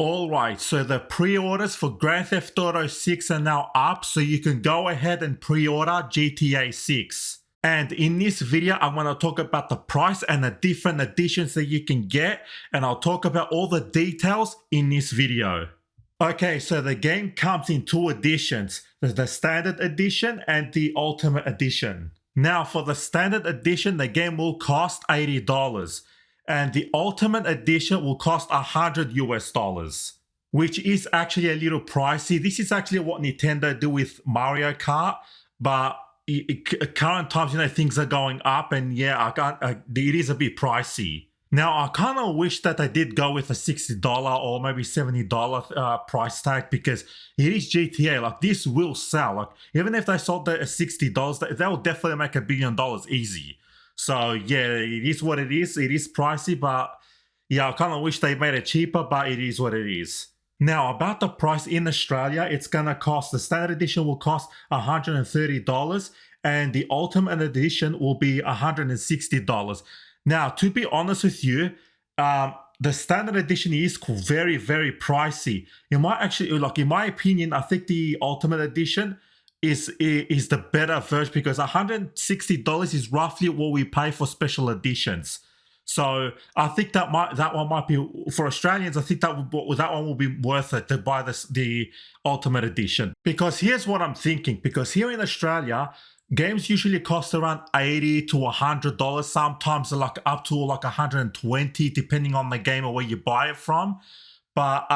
Alright, so the pre-orders for Grand Theft Auto 6 are now up, so you can go ahead and pre-order GTA 6. And in this video, I'm going to talk about the price and the different editions that you can get, and I'll talk about all the details in this video. Okay, so the game comes in two editions. There's the Standard Edition and the Ultimate Edition. Now, for the Standard Edition, the game will cost $80. And the Ultimate Edition will cost $100 US, which is actually a little pricey. This is actually what Nintendo do with Mario Kart, but current times, things are going up, and yeah, it is a bit pricey. Now, I kind of wish that they did go with a $60 or maybe $70 price tag, because it is GTA. Like, this will sell. Like, even if they sold it at $60, they will definitely make $1 billion easy. So yeah, it is what it is. It is pricey, but yeah, I kind of wish they made it cheaper, but it is what it is. Now, about the price in Australia, it's gonna cost, the Standard Edition will cost $130, and the Ultimate Edition will be $160. Now, to be honest with you, the Standard Edition is very, very pricey. It might actually, like, in my opinion, I think the Ultimate Edition is the better version, because $160 is roughly what we pay for special editions. So I think that one might be, for Australians, I think that one will be worth it to buy the Ultimate Edition. Because here's what I'm thinking, because here in Australia, games usually cost around $80 to $100, sometimes like up to like $120, depending on the game or where you buy it from. But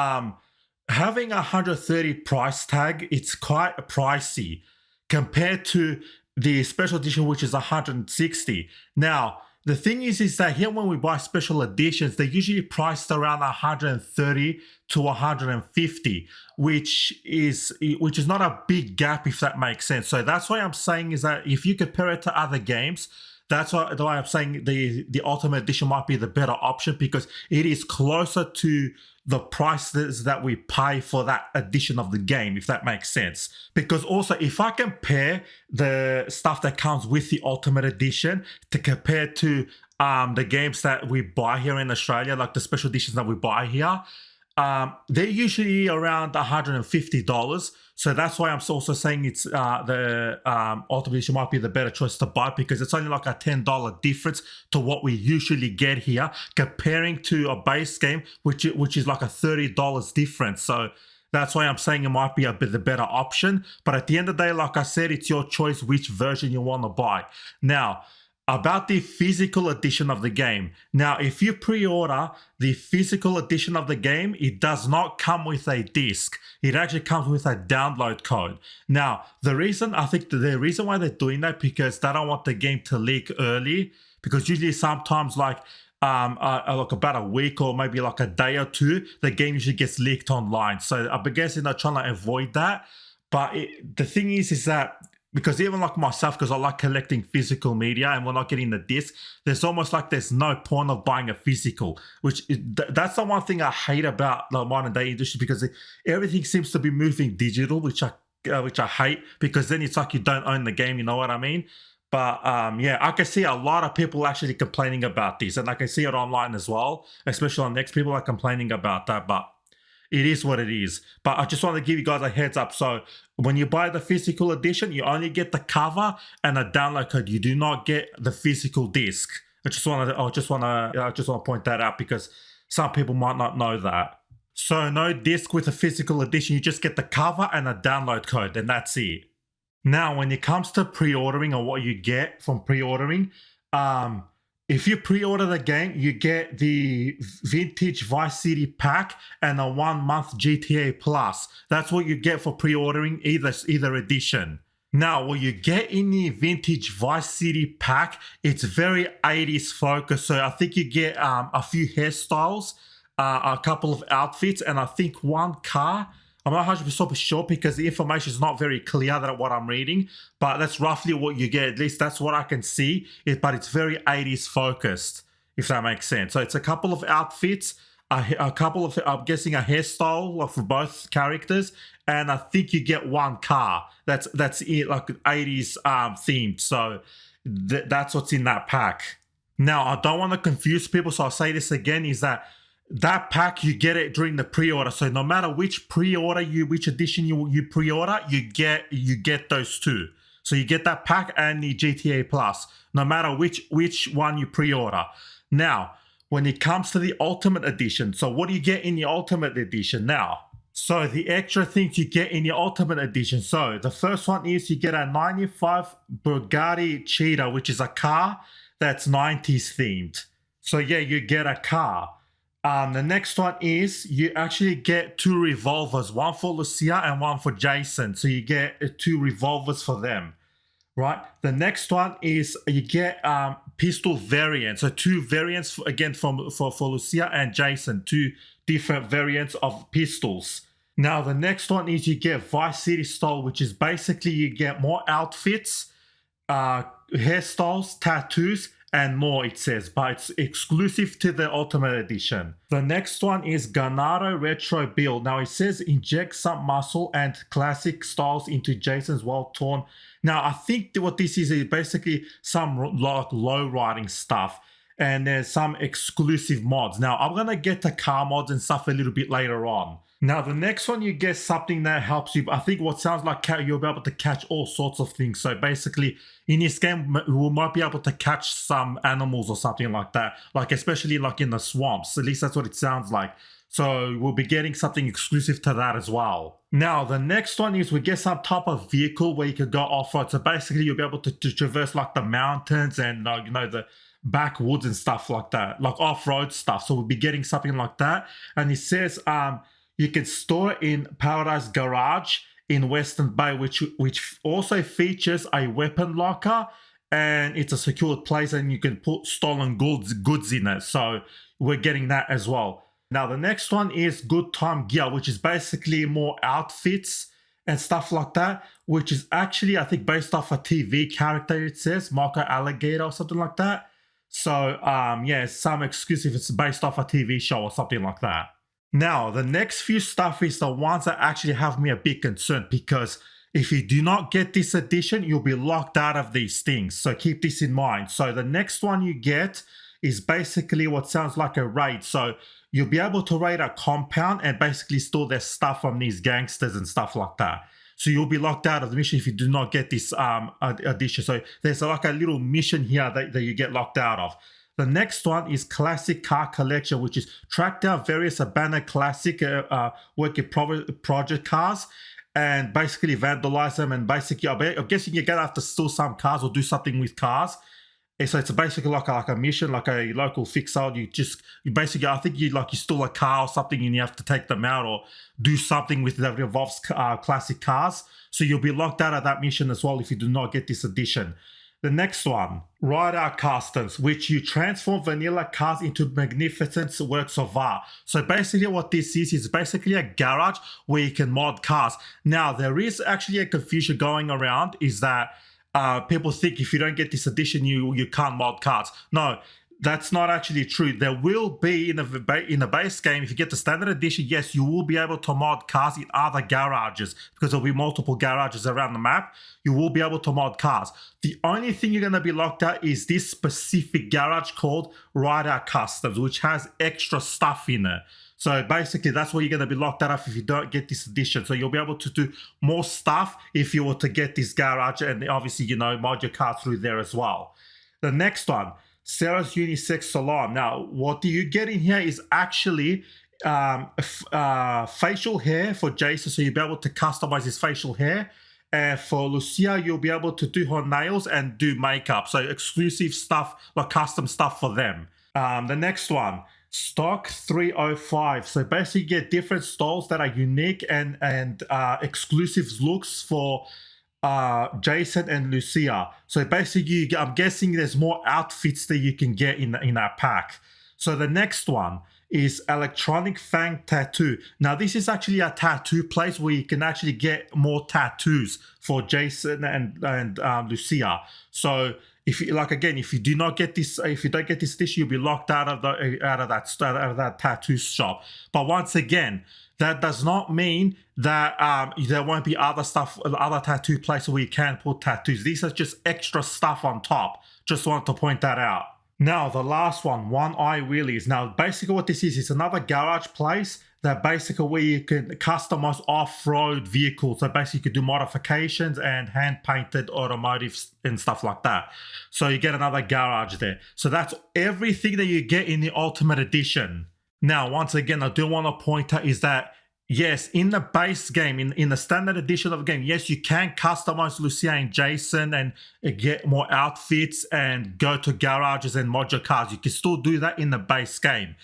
having a $130 price tag, it's quite pricey compared to the special edition, which is $160. Now, the thing is that here when we buy special editions, they're usually priced around $130 to $150, which is not a big gap, if that makes sense. So that's why I'm saying is that if you compare it to other games, that's why I'm saying the Ultimate Edition might be the better option, because it is closer to the prices that we pay for that edition of the game, if that makes sense. Because also, if I compare the stuff that comes with the Ultimate Edition to compare to the games that we buy here in Australia, like the special editions that we buy here, they're usually around $150. So that's why I'm also saying it's the Ultimate Edition might be the better choice to buy, because it's only like a $10 difference to what we usually get here, comparing to a base game, which is like a $30 difference. So that's why I'm saying it might be a bit the better option. But at the end of the day, like I said, it's your choice which version you want to buy. Now, about the physical edition of the game. Now, if you pre-order the physical edition of the game, it does not come with a disc. It actually comes with a download code. Now, the reason why they're doing that, because they don't want the game to leak early, because usually sometimes like about a week or maybe like a day or two, the game usually gets leaked online. So I'm guessing they're trying to avoid that. But the thing is that, because even like myself, because I like collecting physical media, and we're not getting the disc, there's almost like there's no point of buying a physical, that's the one thing I hate about the modern day industry, because everything seems to be moving digital, which I hate, because then it's like you don't own the game, you know what I mean? But yeah, I can see a lot of people actually complaining about this, and I can see it online as well, especially on Next. People are complaining about that, but it is what it is. But I just want to give you guys a heads up. So when you buy the physical edition, you only get the cover and a download code. You do not get the physical disc. I just want to point that out, because some people might not know that. So no disc with a physical edition. You just get the cover and a download code, and that's it. Now, when it comes to pre-ordering or what you get from pre-ordering, if you pre-order the game, you get the Vintage Vice City pack and a 1-month GTA Plus. That's what you get for pre-ordering either edition. Now, what you get in the Vintage Vice City pack, it's very 80s focused. So I think you get a few hairstyles, a couple of outfits, and I think one car. I'm not 100% sure, because the information is not very clear than what I'm reading, but that's roughly what you get. At least that's what I can see. But it's very 80s focused, if that makes sense. So it's a couple of outfits, a couple of, I'm guessing, a hairstyle for both characters, and I think you get one car. That's it, like 80s themed. So that's what's in that pack. Now, I don't want to confuse people, so I'll say this again, is that that pack you get it during the pre-order. So no matter which which edition you pre-order, you get those two. So you get that pack and the GTA Plus, no matter which one you pre-order. Now, when it comes to the Ultimate Edition, so what do you get in the Ultimate Edition now? So the extra things you get in the Ultimate Edition. So the first one is you get a 95 Bugatti Cheetah, which is a car that's 90s themed. So yeah, you get a car. The next one is you actually get two revolvers, one for Lucia and one for Jason. So you get two revolvers for them, right? The next one is you get pistol variants. So two variants again for Lucia and Jason, two different variants of pistols. Now the next one is you get Vice City style, which is basically you get more outfits, hairstyles, tattoos, and more, it says, but it's exclusive to the Ultimate Edition. The next one is Ganado Retro Build. Now it says inject some muscle and classic styles into Jason's well-torn. Now I think what this is basically some like low riding stuff, and there's some exclusive mods. Now I'm gonna get the car mods and stuff a little bit later on. Now the next one you get something that helps you. I think what sounds like you'll be able to catch all sorts of things. So basically in this game we might be able to catch some animals or something like that, like especially like in the swamps. At least that's what it sounds like. So we'll be getting something exclusive to that as well. Now the next one is we get some type of vehicle where you can go off-road. So basically you'll be able to traverse like the mountains and you know, the backwoods and stuff like that, like off-road stuff. So we'll be getting something like that. And it says you can store in Paradise Garage in Western Bay, which also features a weapon locker, and it's a secured place, and you can put stolen goods in it. So we're getting that as well. Now the next one is Good Time Gear, which is basically more outfits and stuff like that, which is actually I think based off a TV character. It says Marco Alligator or something like that. So yeah, some exclusive. It's based off a TV show or something like that. Now, the next few stuff is the ones that actually have me a bit concerned, because if you do not get this edition, you'll be locked out of these things. So keep this in mind. So the next one you get is basically what sounds like a raid. So you'll be able to raid a compound and basically steal their stuff from these gangsters and stuff like that. So you'll be locked out of the mission if you do not get this edition. So there's like a little mission here that you get locked out of. The next one is Classic Car Collection, which is track down various abandoned classic work in project cars and basically vandalize them. And basically, I'm guessing you're going to have to steal some cars or do something with cars. And so it's basically like a mission, like a local fix-out. You basically, I think you steal a car or something and you have to take them out or do something with that involves classic cars. So you'll be locked out of that mission as well if you do not get this edition. The next one, Ride Out Customs, which you transform vanilla cars into magnificent works of art. So basically what this is basically a garage where you can mod cars. Now, there is actually a confusion going around, is that people think if you don't get this edition, you can't mod cars. No, that's not actually true. There will be in the base game, if you get the standard edition, yes, you will be able to mod cars in other garages because there'll be multiple garages around the map. You will be able to mod cars. The only thing you're going to be locked out is this specific garage called Ride Out Customs, which has extra stuff in it. So basically, that's where you're going to be locked out of if you don't get this edition. So you'll be able to do more stuff if you were to get this garage and obviously, mod your car through there as well. The next one, Sarah's Unisex Salon. Now, what you get in here is actually facial hair for Jason, so you'll be able to customize his facial hair. And for Lucia, you'll be able to do her nails and do makeup. So exclusive stuff, like custom stuff for them. The next one, Stock 305. So basically you get different styles that are unique and exclusive looks for Jason and Lucia. So basically I'm guessing there's more outfits that you can get in that pack. So the next one is Electronic Fang Tattoo. Now this is actually a tattoo place where you can actually get more tattoos for Jason and Lucia. So if you if you do not get this, if you don't get this edition, you'll be locked out of that tattoo shop. But once again, that does not mean that there won't be other tattoo places where you can put tattoos. These are just extra stuff on top. Just want to point that out. Now, the last one, One Eye Wheelies. Now, basically what this is another garage place that basically where you can customize off-road vehicles. So basically you could do modifications and hand-painted automotives and stuff like that. So you get another garage there. So that's everything that you get in the Ultimate Edition. Now, once again, I do want to point out is that yes, in the base game, in the standard edition of the game, yes, you can customize Lucia and Jason and get more outfits and go to garages and mod your cars. You can still do that in the base game.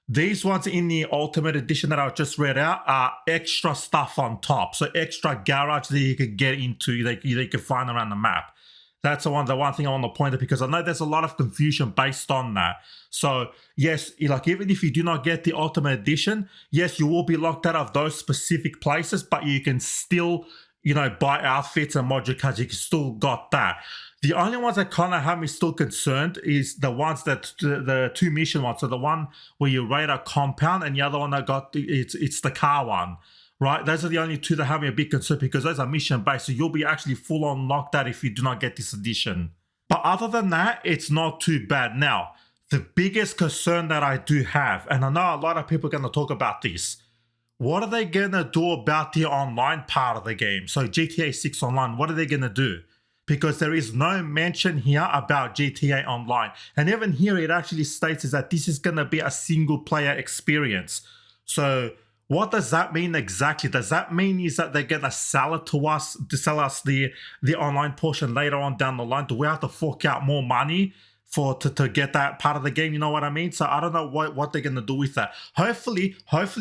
These ones in the Ultimate Edition that I just read out are extra stuff on top. So extra garage that you can get into, that you can find around the map. That's the one thing I want to point out, because I know there's a lot of confusion based on that. So yes, like even if you do not get the Ultimate Edition, yes, you will be locked out of those specific places, but you can still, buy outfits and mod your cars. You can still got that. The only ones that kind of have me still concerned is the ones that the two mission ones. So the one where you raid a compound, and the other one that it's the car one. Right, those are the only two that have me a bit concerned, because those are mission-based, so you'll be actually full-on locked out if you do not get this edition. But other than that, it's not too bad. Now, the biggest concern that I do have, and I know a lot of people are going to talk about this, what are they going to do about the online part of the game? So GTA 6 Online, what are they going to do? Because there is no mention here about GTA Online. And even here, it actually states is that this is going to be a single-player experience. So what does that mean exactly? Does that mean is that they're gonna sell it to us, the online portion later on down the line? Do we have to fork out more money to get that part of the game? You know what I mean? So I don't know what they're gonna do with that. Hopefully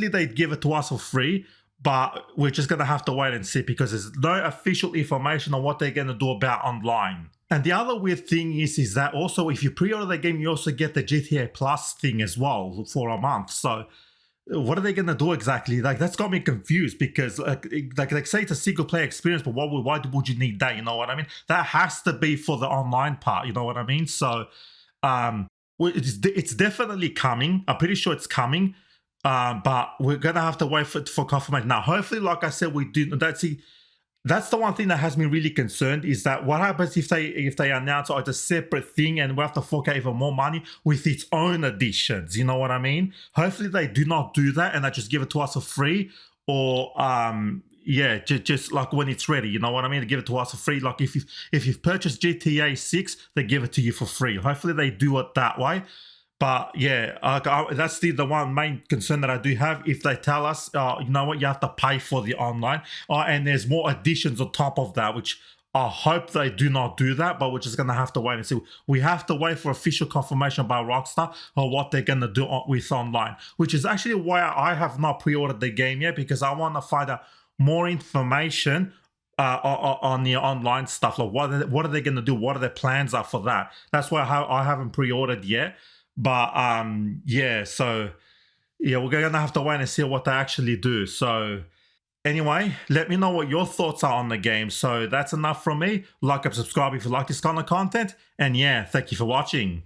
they give it to us for free, but we're just gonna have to wait and see, because there's no official information on what they're gonna do about online. And the other weird thing is that also if you pre-order the game, you also get the GTA Plus thing as well for a month. So what are they going to do exactly? Like, that's got me confused, because like say it's a single player experience, but why would you need that? You know what I mean? That has to be for the online part. You know what I mean? So it's definitely coming. I'm pretty sure it's coming. But we're going to have to wait for confirmation. Now, hopefully, like I said, we do. That's the one thing that has me really concerned, is that what happens if they announce it's a separate thing and we have to fork out even more money with its own editions, you know what I mean? Hopefully they do not do that and they just give it to us for free, or just like when it's ready, you know what I mean? They give it to us for free. Like if you've purchased GTA 6, they give it to you for free. Hopefully they do it that way. But yeah, that's the one main concern that I do have. If they tell us, you know what, you have to pay for the online, and there's more additions on top of that, which I hope they do not do that, but we're just going to have to wait and see. We have to wait for official confirmation by Rockstar on what they're going to do with online, which is actually why I have not pre-ordered the game yet, because I want to find out more information on the online stuff. Like what are they going to do? What are their plans are for that? That's why I haven't pre-ordered yet. But so we're gonna have to wait and see what they actually do. So anyway, let me know what your thoughts are on the game. So that's enough from me. Like and subscribe if you like this kind of content, and thank you for watching.